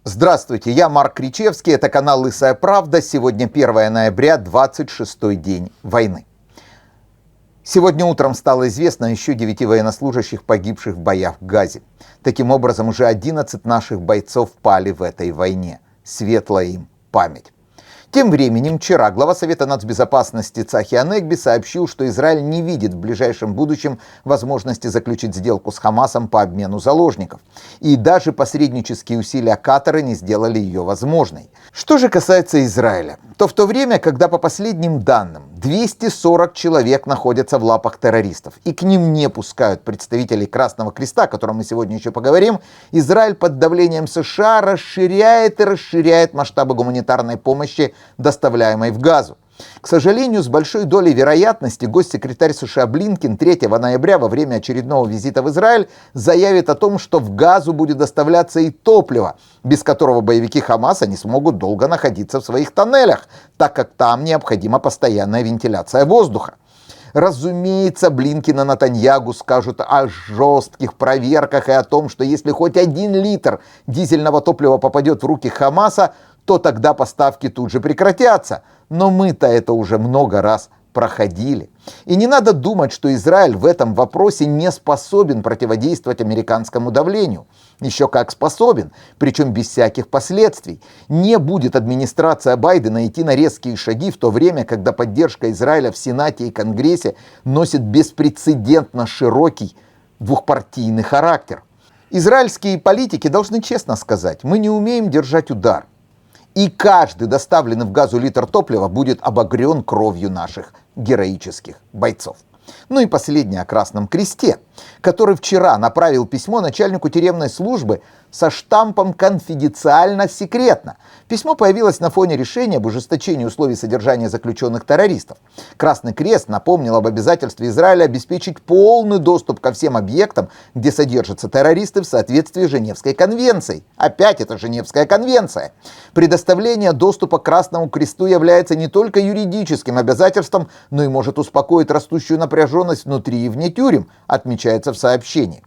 Здравствуйте, я Марк Кричевский, это канал «Лысая правда». Сегодня 1 ноября, 26-й день войны. Сегодня утром стало известно о еще 9 военнослужащих, погибших в боях в Газе. Таким образом, уже 11 наших бойцов пали в этой войне. Светлая им память. Тем временем вчера глава Совета нацбезопасности Цахи Анегби сообщил, что Израиль не видит в ближайшем будущем возможности заключить сделку с Хамасом по обмену заложников. И даже посреднические усилия Катара не сделали ее возможной. Что же касается Израиля, то в то время, когда по последним данным 240 человек находятся в лапах террористов и к ним не пускают представителей Красного Креста, о котором мы сегодня еще поговорим, Израиль под давлением США расширяет и расширяет масштабы гуманитарной помощи, доставляемой в Газу. К сожалению, с большой долей вероятности госсекретарь США Блинкен 3 ноября во время очередного визита в Израиль заявит о том, что в Газу будет доставляться и топливо, без которого боевики Хамаса не смогут долго находиться в своих тоннелях, так как там необходима постоянная вентиляция воздуха. Разумеется, Блинкен и Нетаньягу скажут о жестких проверках и о том, что если хоть 1 литр дизельного топлива попадет в руки Хамаса, то тогда поставки тут же прекратятся. Но мы-то это уже много раз проходили. И не надо думать, что Израиль в этом вопросе не способен противодействовать американскому давлению. Еще как способен, причем без всяких последствий. Не будет администрация Байдена идти на резкие шаги в то время, когда поддержка Израиля в Сенате и Конгрессе носит беспрецедентно широкий двухпартийный характер. Израильские политики должны честно сказать: мы не умеем держать удар. И каждый доставленный в Газу литр топлива будет обогрен кровью наших героических бойцов. Ну и последнее о Красном Кресте, который вчера направил письмо начальнику тюремной службы со штампом «Конфиденциально секретно». Письмо появилось на фоне решения об ужесточении условий содержания заключенных террористов. Красный Крест напомнил об обязательстве Израиля обеспечить полный доступ ко всем объектам, где содержатся террористы, в соответствии с Женевской конвенцией. Опять это Женевская конвенция. Предоставление доступа к Красному Кресту является не только юридическим обязательством, но и может успокоить растущую напряженность внутри и вне тюрем, отмечается в сообщении.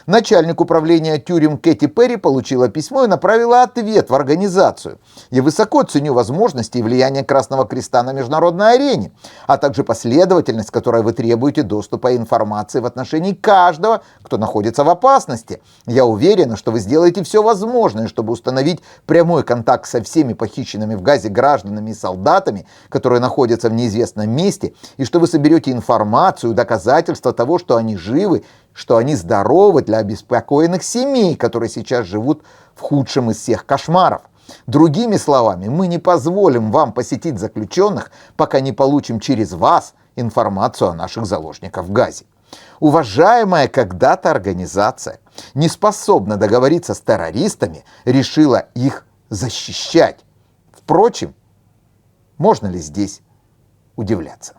Начальник управления тюрем Кэти Перри получила письмо и направила ответ в организацию. Я высоко ценю возможности и влияние Красного Креста на международной арене, а также последовательность, которой вы требуете доступа и информации в отношении каждого, кто находится в опасности. Я уверена, что вы сделаете все возможное, чтобы установить прямой контакт со всеми похищенными в Газе гражданами и солдатами, которые находятся в неизвестном месте, и что вы соберете информацию, доказательства того, что они живы, что они здоровы, для обеспокоенных семей, которые сейчас живут в худшем из всех кошмаров. Другими словами, мы не позволим вам посетить заключенных, пока не получим через вас информацию о наших заложниках в Газе. Уважаемая когда-то организация, не способна договориться с террористами, решила их защищать. Впрочем, можно ли здесь удивляться?